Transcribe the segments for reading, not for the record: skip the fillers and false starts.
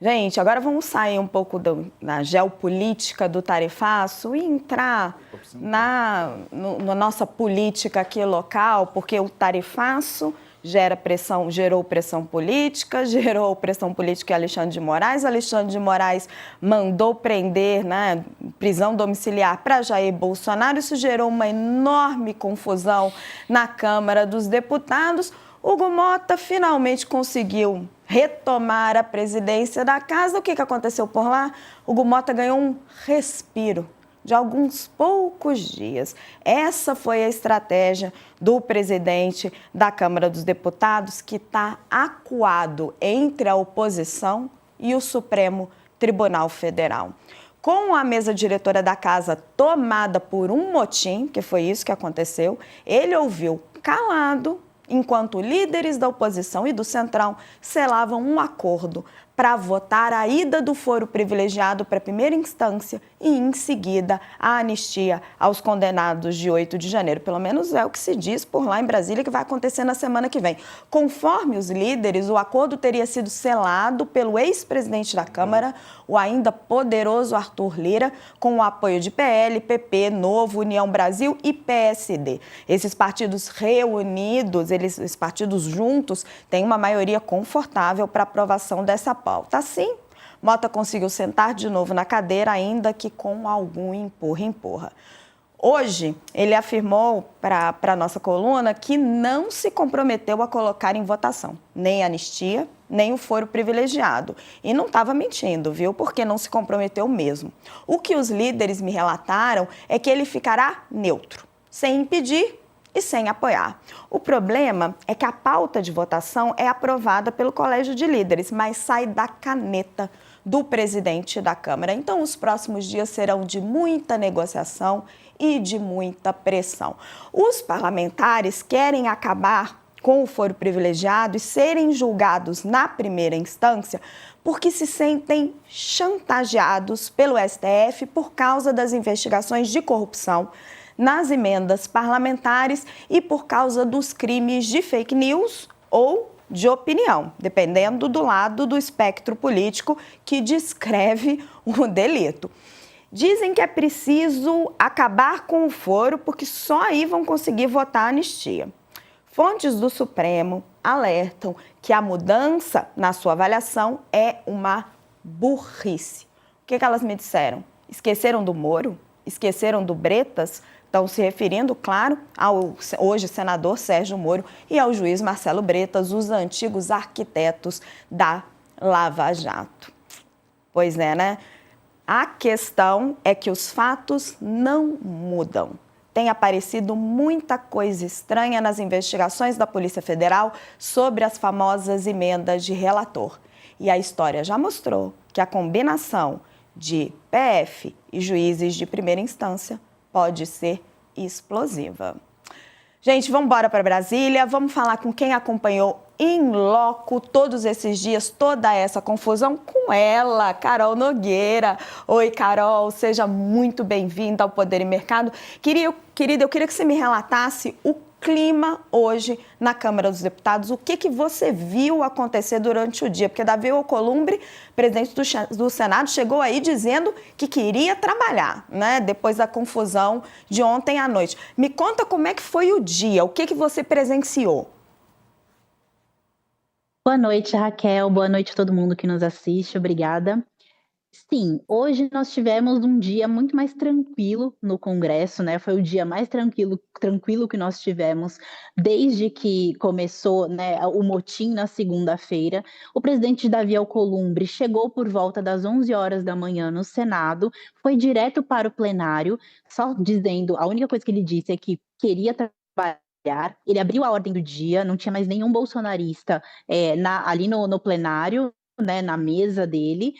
Gente, agora vamos sair um pouco da geopolítica do tarifaço e entrar na nossa política aqui local, porque o tarifaço gerou pressão política, gerou pressão política em Alexandre de Moraes. Alexandre de Moraes mandou prender, né, prisão domiciliar para Jair Bolsonaro. Isso gerou uma enorme confusão na Câmara dos Deputados. Hugo Mota finalmente conseguiu retomar a presidência da casa. O que aconteceu por lá? Hugo Mota ganhou um respiro de alguns poucos dias. Essa foi a estratégia do presidente da Câmara dos Deputados, que está acuado entre a oposição e o Supremo Tribunal Federal. Com a mesa diretora da casa tomada por um motim, que foi isso que aconteceu, ele ouviu calado enquanto líderes da oposição e do Centrão selavam um acordo para votar a ida do foro privilegiado para a primeira instância e, em seguida, a anistia aos condenados de 8 de janeiro. Pelo menos é o que se diz por lá em Brasília, que vai acontecer na semana que vem. Conforme os líderes, o acordo teria sido selado pelo ex-presidente da Câmara, o ainda poderoso Arthur Lira, com o apoio de PL, PP, Novo, União Brasil e PSD. Esses partidos reunidos, esses partidos juntos, têm uma maioria confortável para aprovação dessa pauta. Assim, Mota conseguiu sentar de novo na cadeira, ainda que com algum empurra-empurra. Hoje, ele afirmou para a nossa coluna que não se comprometeu a colocar em votação nem a anistia, nem o foro privilegiado. E não estava mentindo, viu? Porque não se comprometeu mesmo. O que os líderes me relataram é que ele ficará neutro, sem impedir e sem apoiar. O problema é que a pauta de votação é aprovada pelo Colégio de Líderes, mas sai da caneta do presidente da Câmara. Então, os próximos dias serão de muita negociação e de muita pressão. Os parlamentares querem acabar com o foro privilegiado e serem julgados na primeira instância porque se sentem chantageados pelo STF por causa das investigações de corrupção nas emendas parlamentares e por causa dos crimes de fake news ou de opinião, dependendo do lado do espectro político que descreve o delito. Dizem que é preciso acabar com o foro porque só aí vão conseguir votar a anistia. Fontes do Supremo alertam que a mudança, na sua avaliação, é uma burrice. O que elas me disseram? Esqueceram do Moro? Esqueceram do Bretas? Estão se referindo, claro, ao hoje senador Sérgio Moro e ao juiz Marcelo Bretas, os antigos arquitetos da Lava Jato. Pois é, né? A questão é que os fatos não mudam. Tem aparecido muita coisa estranha nas investigações da Polícia Federal sobre as famosas emendas de relator. E a história já mostrou que a combinação de PF e juízes de primeira instância pode ser explosiva. Gente, vamos embora para Brasília, vamos falar com quem acompanhou em loco todos esses dias, toda essa confusão, com ela, Carol Nogueira. Oi, Carol, seja muito bem-vinda ao Poder e Mercado. Querida, eu queria que você me relatasse o clima hoje na Câmara dos Deputados. O que você viu acontecer durante o dia? Porque Davi Alcolumbre, presidente do Senado, chegou aí dizendo que queria trabalhar, né? Depois da confusão de ontem à noite. Me conta como é que foi o dia, o que você presenciou? Boa noite, Raquel. Boa noite a todo mundo que nos assiste. Obrigada. Sim, hoje nós tivemos um dia muito mais tranquilo no Congresso, né? Foi o dia mais tranquilo que nós tivemos desde que começou, né, o motim na segunda-feira. O presidente Davi Alcolumbre chegou por volta das 11 horas da manhã no Senado, foi direto para o plenário, só dizendo, a única coisa que ele disse é que queria trabalhar. Ele abriu a ordem do dia, não tinha mais nenhum bolsonarista ali no plenário, né, na mesa dele,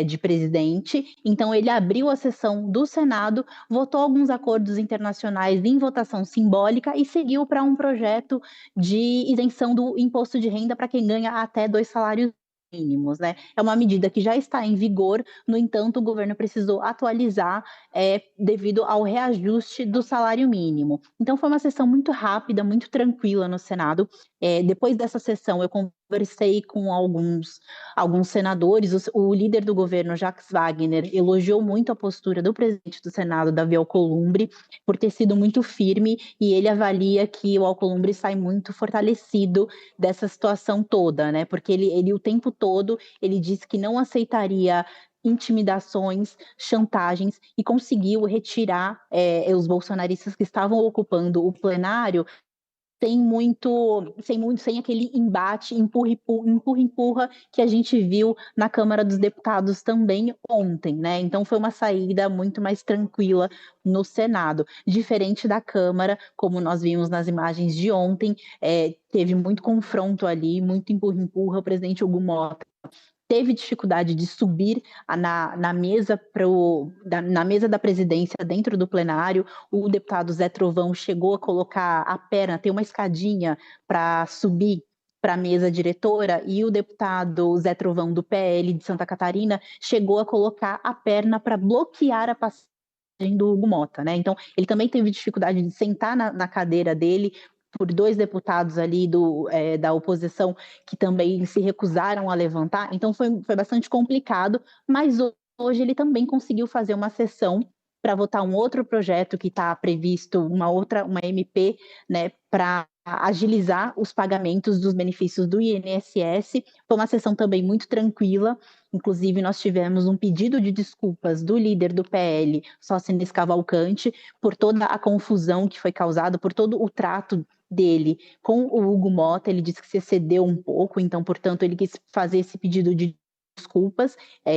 de presidente. Então, ele abriu a sessão do Senado, votou alguns acordos internacionais em votação simbólica e seguiu para um projeto de isenção do imposto de renda para quem ganha até 2 salários mínimos, né? É uma medida que já está em vigor, no entanto, o governo precisou atualizar devido ao reajuste do salário mínimo. Então, foi uma sessão muito rápida, muito tranquila no Senado. Depois dessa sessão, eu conversei com alguns senadores. O líder do governo, Jacques Wagner, elogiou muito a postura do presidente do Senado, Davi Alcolumbre, por ter sido muito firme, e ele avalia que o Alcolumbre sai muito fortalecido dessa situação toda, né? Porque ele o tempo todo ele disse que não aceitaria intimidações, chantagens, e conseguiu retirar os bolsonaristas que estavam ocupando o plenário sem aquele embate, empurra que a gente viu na Câmara dos Deputados também ontem, né? Então foi uma saída muito mais tranquila no Senado, diferente da Câmara, como nós vimos nas imagens de ontem, teve muito confronto ali, muito empurra-empurra. O presidente Hugo Mota teve dificuldade de subir na mesa da presidência dentro do plenário. O deputado Zé Trovão chegou a colocar a perna, tem uma escadinha para subir para a mesa diretora, e o deputado Zé Trovão do PL de Santa Catarina chegou a colocar a perna para bloquear a passagem do Hugo Mota, né? Então, ele também teve dificuldade de sentar na cadeira dele, por dois deputados ali da oposição que também se recusaram a levantar. Então foi bastante complicado, mas hoje ele também conseguiu fazer uma sessão para votar um outro projeto que está previsto, uma MP, né, para agilizar os pagamentos dos benefícios do INSS. Foi uma sessão também muito tranquila. Inclusive, nós tivemos um pedido de desculpas do líder do PL, Sóstenes Cavalcante, por toda a confusão que foi causada, por todo o trato dele com o Hugo Mota. Ele disse que se excedeu um pouco, então, portanto, ele quis fazer esse pedido de desculpas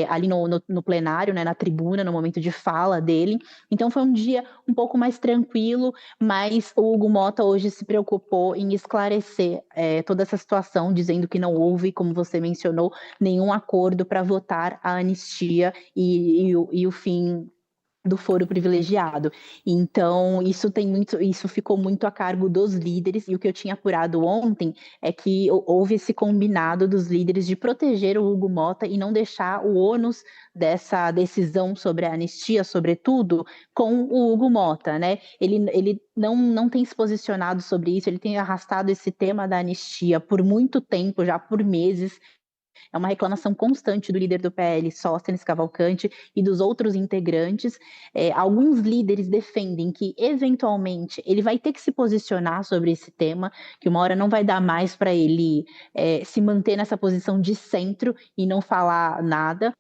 ali no plenário, né, na tribuna, no momento de fala dele. Então foi um dia um pouco mais tranquilo, mas o Hugo Mota hoje se preocupou em esclarecer toda essa situação, dizendo que não houve, como você mencionou, nenhum acordo para votar a anistia e o fim do foro privilegiado. Então, isso ficou muito a cargo dos líderes, e o que eu tinha apurado ontem é que houve esse combinado dos líderes de proteger o Hugo Mota e não deixar o ônus dessa decisão sobre a anistia, sobretudo, com o Hugo Mota, né? Ele não tem se posicionado sobre isso, ele tem arrastado esse tema da anistia por muito tempo, já por meses. É uma reclamação constante do líder do PL, Sóstenes Cavalcante, e dos outros integrantes. Alguns líderes defendem que, eventualmente, ele vai ter que se posicionar sobre esse tema, que uma hora não vai dar mais para ele se manter nessa posição de centro e não falar nada.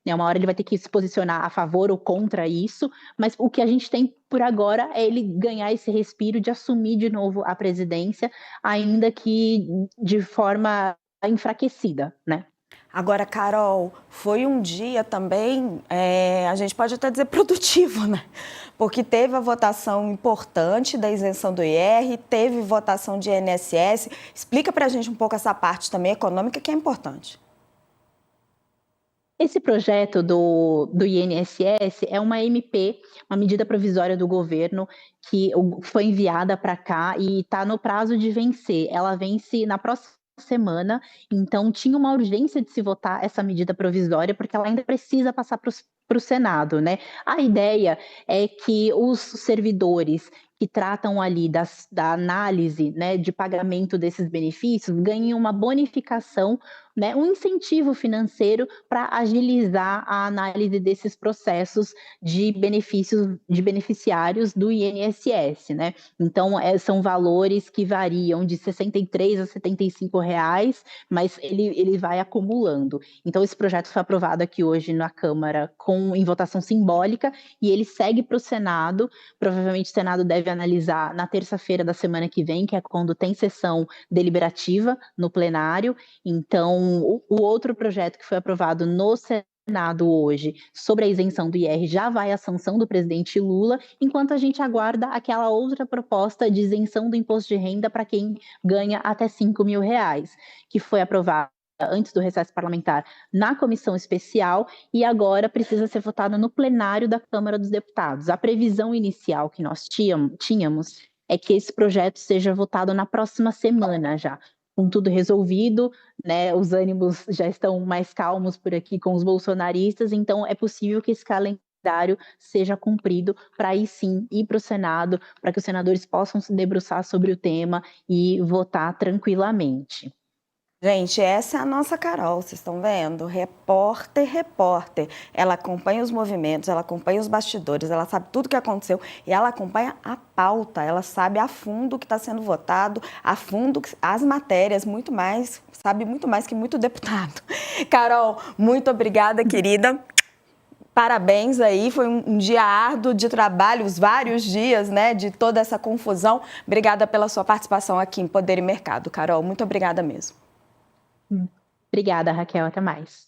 Uma hora ele vai ter que se posicionar a favor ou contra isso, mas o que a gente tem por agora é ele ganhar esse respiro de assumir de novo a presidência, ainda que de forma enfraquecida, né? Agora, Carol, foi um dia também, a gente pode até dizer produtivo, né? Porque teve a votação importante da isenção do IR, teve votação de INSS. Explica para a gente um pouco essa parte também econômica, que é importante. Esse projeto do INSS é uma MP, uma medida provisória do governo, que foi enviada para cá e está no prazo de vencer. Ela vence na próxima semana, então tinha uma urgência de se votar essa medida provisória, porque ela ainda precisa passar para o Senado, né? A ideia é que os servidores que tratam ali da análise, né, de pagamento desses benefícios ganhem uma bonificação, né, um incentivo financeiro para agilizar a análise desses processos de benefícios de beneficiários do INSS, né? Então, são valores que variam de R$ 63 a R$ 75, mas ele vai acumulando. Então, esse projeto foi aprovado aqui hoje na Câmara em votação simbólica, e ele segue para o Senado. Provavelmente o Senado deve analisar na terça-feira da semana que vem, que é quando tem sessão deliberativa no plenário. Então, o outro projeto que foi aprovado no Senado hoje, sobre a isenção do IR, já vai à sanção do presidente Lula, enquanto a gente aguarda aquela outra proposta de isenção do imposto de renda para quem ganha até R$ 5.000, que foi aprovada antes do recesso parlamentar na comissão especial e agora precisa ser votado no plenário da Câmara dos Deputados. A previsão inicial que nós tínhamos é que esse projeto seja votado na próxima semana já, com tudo resolvido, né? Os ânimos já estão mais calmos por aqui com os bolsonaristas, então é possível que esse calendário seja cumprido para aí sim ir para o Senado, para que os senadores possam se debruçar sobre o tema e votar tranquilamente. Gente, essa é a nossa Carol, vocês estão vendo? Repórter, repórter. Ela acompanha os movimentos, ela acompanha os bastidores, ela sabe tudo o que aconteceu e ela acompanha a pauta, ela sabe a fundo o que está sendo votado, a fundo as matérias, muito mais, sabe muito mais que muito deputado. Carol, muito obrigada, querida. Parabéns aí, foi um dia árduo de trabalho, os vários dias, né, de toda essa confusão. Obrigada pela sua participação aqui em Poder e Mercado, Carol, muito obrigada mesmo. Obrigada, Raquel. Até mais.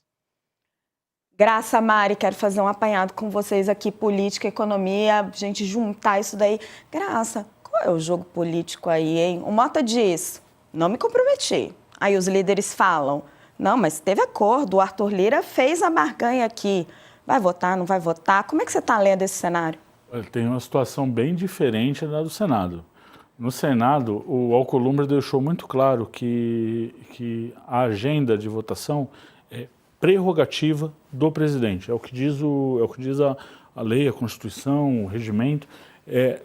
Graça, Mari, quero fazer um apanhado com vocês aqui, política, economia, a gente juntar isso daí. Graça, qual é o jogo político aí, hein? O Mota diz, não me comprometi. Aí os líderes falam, não, mas teve acordo, o Arthur Lira fez a barganha aqui. Vai votar, não vai votar? Como é que você está lendo esse cenário? Tem uma situação bem diferente da do Senado. No Senado, o Alcolumbre deixou muito claro que a agenda de votação é prerrogativa do presidente. É o que diz, a lei, a Constituição, o regimento.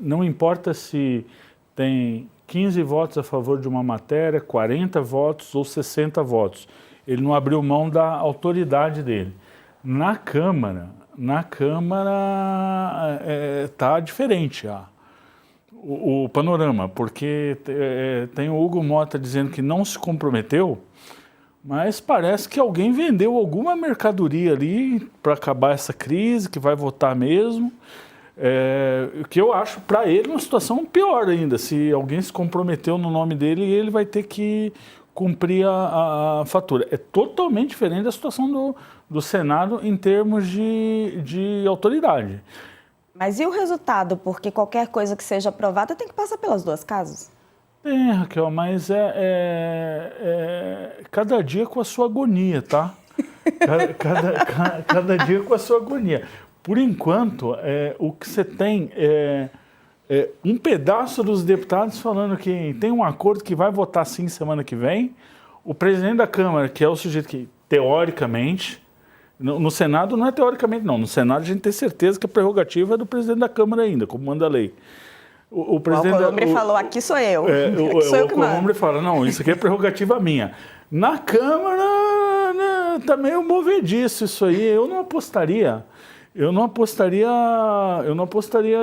Não importa se tem 15 votos a favor de uma matéria, 40 votos ou 60 votos. Ele não abriu mão da autoridade dele. Na Câmara está diferente o panorama, porque tem o Hugo Mota dizendo que não se comprometeu, mas parece que alguém vendeu alguma mercadoria ali para acabar essa crise, que vai votar mesmo. O que eu acho para ele uma situação pior ainda. Se alguém se comprometeu no nome dele, ele vai ter que cumprir a fatura. É totalmente diferente da situação do Senado em termos de autoridade. Mas e o resultado? Porque qualquer coisa que seja aprovada tem que passar pelas duas casas. Tem, Raquel, mas cada dia com a sua agonia, tá? Cada dia com a sua agonia. Por enquanto, o que você tem um pedaço dos deputados falando que tem um acordo que vai votar sim semana que vem. O presidente da Câmara, que é o sujeito que, teoricamente, no Senado não é teoricamente não, no Senado a gente tem certeza que a prerrogativa é do presidente da Câmara ainda, como manda a lei. O Alcolumbre falou, aqui sou eu. Aqui sou eu que mando. O Alcolumbre fala, não, isso aqui é prerrogativa minha. Na Câmara, tá meio movediço isso aí, eu não apostaria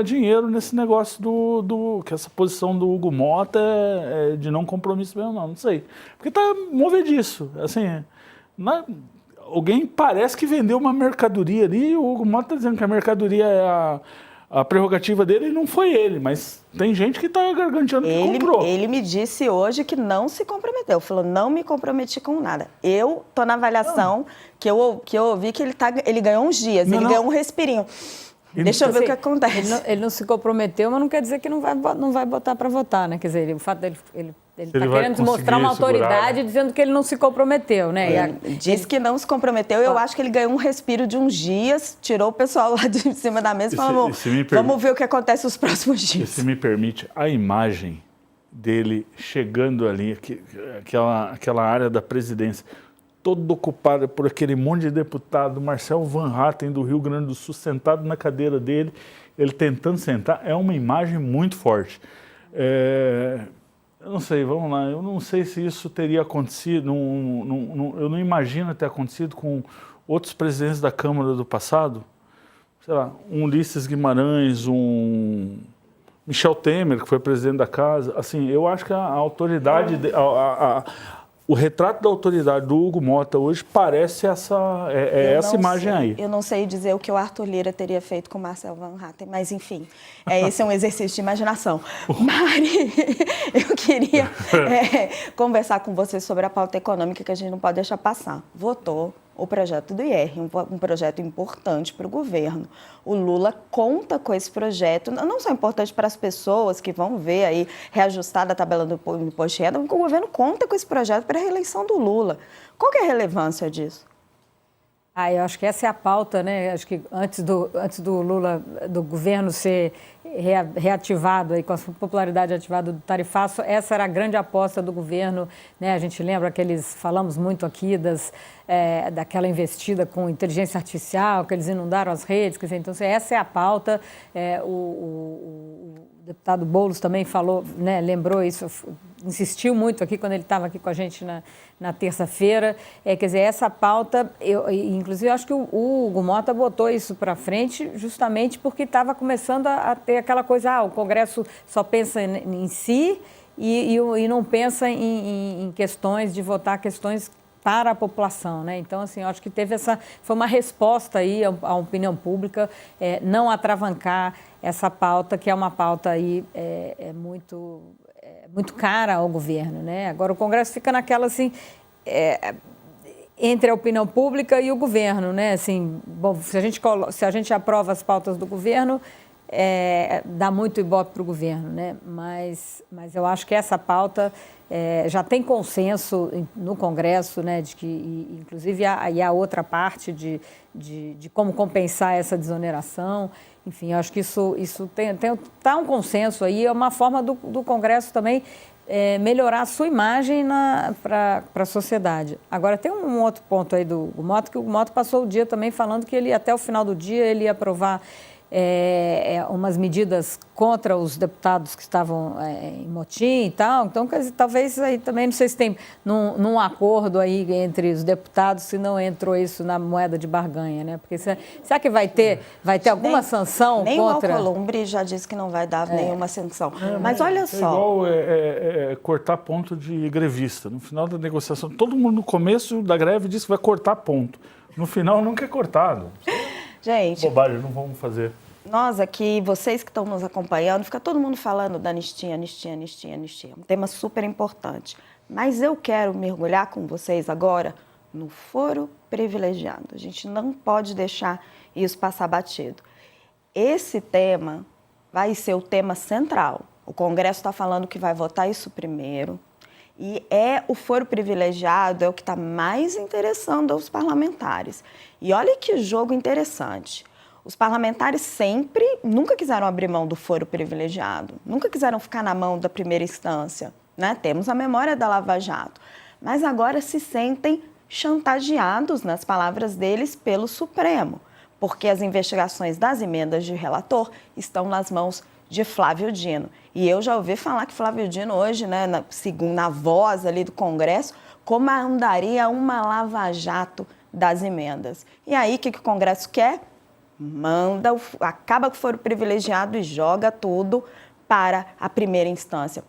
dinheiro nesse negócio que essa posição do Hugo Mota é de não compromisso mesmo, não sei. Porque tá movediço, assim, alguém parece que vendeu uma mercadoria ali, o Hugo Mota está dizendo que a mercadoria é a prerrogativa dele e não foi ele, mas tem gente que está garganteando que comprou. Ele me disse hoje que não se comprometeu, falou, não me comprometi com nada. Eu estou na avaliação que eu ouvi que ele ganhou uns dias, ganhou um respirinho. Deixa eu ver o que acontece. Ele não se comprometeu, mas não quer dizer que não vai botar para votar, né? Quer dizer, o fato dele ele está querendo mostrar uma autoridade dizendo que ele não se comprometeu, né? Diz que não se comprometeu, eu acho que ele ganhou um respiro de uns dias, tirou o pessoal lá de cima da mesa e falou, vamos ver o que acontece nos próximos dias. Se me permite, a imagem dele chegando ali, aquela área da presidência, toda ocupada por aquele monte de deputado, Marcel Van Hatten do Rio Grande do Sul, sentado na cadeira dele, ele tentando sentar, é uma imagem muito forte. Eu não sei, vamos lá, eu não sei se isso teria acontecido, eu não imagino ter acontecido com outros presidentes da Câmara do passado, sei lá, um Ulisses Guimarães, um Michel Temer, que foi presidente da casa, assim, eu acho que a autoridade, o retrato da autoridade do Hugo Mota hoje parece essa imagem aí. Eu não sei dizer o que o Arthur Lira teria feito com o Marcel Van Hatten, mas enfim, esse é um exercício de imaginação. Mari, eu queria conversar com você sobre a pauta econômica que a gente não pode deixar passar. Votou o projeto do IR, um projeto importante para o governo. O Lula conta com esse projeto, não só importante para as pessoas que vão ver aí reajustada a tabela do imposto de renda, mas o governo conta com esse projeto para a reeleição do Lula. Qual que é a relevância disso? Eu acho que essa é a pauta, né? Acho que antes do Lula, do governo ser reativado, aí, com a popularidade ativada do tarifaço, essa era a grande aposta do governo, né? A gente lembra falamos muito aqui daquela investida com inteligência artificial, que eles inundaram as redes, quer dizer, então essa é a pauta. O deputado Boulos também falou, né, lembrou isso insistiu muito aqui quando ele estava aqui com a gente na terça-feira. Quer dizer, essa pauta, inclusive, acho que o Hugo Mota botou isso para frente justamente porque estava começando a ter aquela coisa, o Congresso só pensa em si e não pensa em questões, de votar questões para a população, né? Então, assim, eu acho que foi uma resposta aí à opinião pública, não atravancar essa pauta, que é uma pauta aí muito cara ao governo, né? Agora o Congresso fica naquela, assim, entre a opinião pública e o governo, né? Assim, bom, se a gente aprova as pautas do governo, dá muito ibope para o governo, né? Mas eu acho que essa pauta já tem consenso no Congresso, né? De que, inclusive, há outra parte de como compensar essa desoneração. Enfim, eu acho que isso tá um consenso aí, é uma forma do Congresso também melhorar a sua imagem para a sociedade. Agora, tem um outro ponto aí do Mota, que o Mota passou o dia também falando que ele, até o final do dia, ele ia aprovar umas medidas contra os deputados que estavam em motim e tal. Então, quer dizer, talvez aí também, não sei se tem num acordo aí entre os deputados, se não entrou isso na moeda de barganha, né? Porque será que vai ter alguma sanção contra... Nem o Alcolumbre já disse que não vai dar nenhuma sanção. Mas olha só... É igual cortar ponto de grevista. No final da negociação, todo mundo no começo da greve disse que vai cortar ponto. No final, nunca é cortado. Gente, bobagem, não vamos fazer. Nós aqui, vocês que estão nos acompanhando, fica todo mundo falando da anistia. Um tema super importante. Mas eu quero mergulhar com vocês agora no foro privilegiado. A gente não pode deixar isso passar batido. Esse tema vai ser o tema central. O Congresso está falando que vai votar isso primeiro. E o foro privilegiado é o que está mais interessando aos parlamentares. E olha que jogo interessante. Os parlamentares nunca quiseram abrir mão do foro privilegiado, nunca quiseram ficar na mão da primeira instância, né? Temos a memória da Lava Jato. Mas agora se sentem chantageados, nas palavras deles, pelo Supremo, porque as investigações das emendas de relator estão nas mãos de Flávio Dino. E eu já ouvi falar que Flávio Dino hoje, né, na voz ali do Congresso, comandaria uma lava-jato das emendas. E aí, o que o Congresso quer? Acaba com o foro privilegiado e joga tudo para a primeira instância.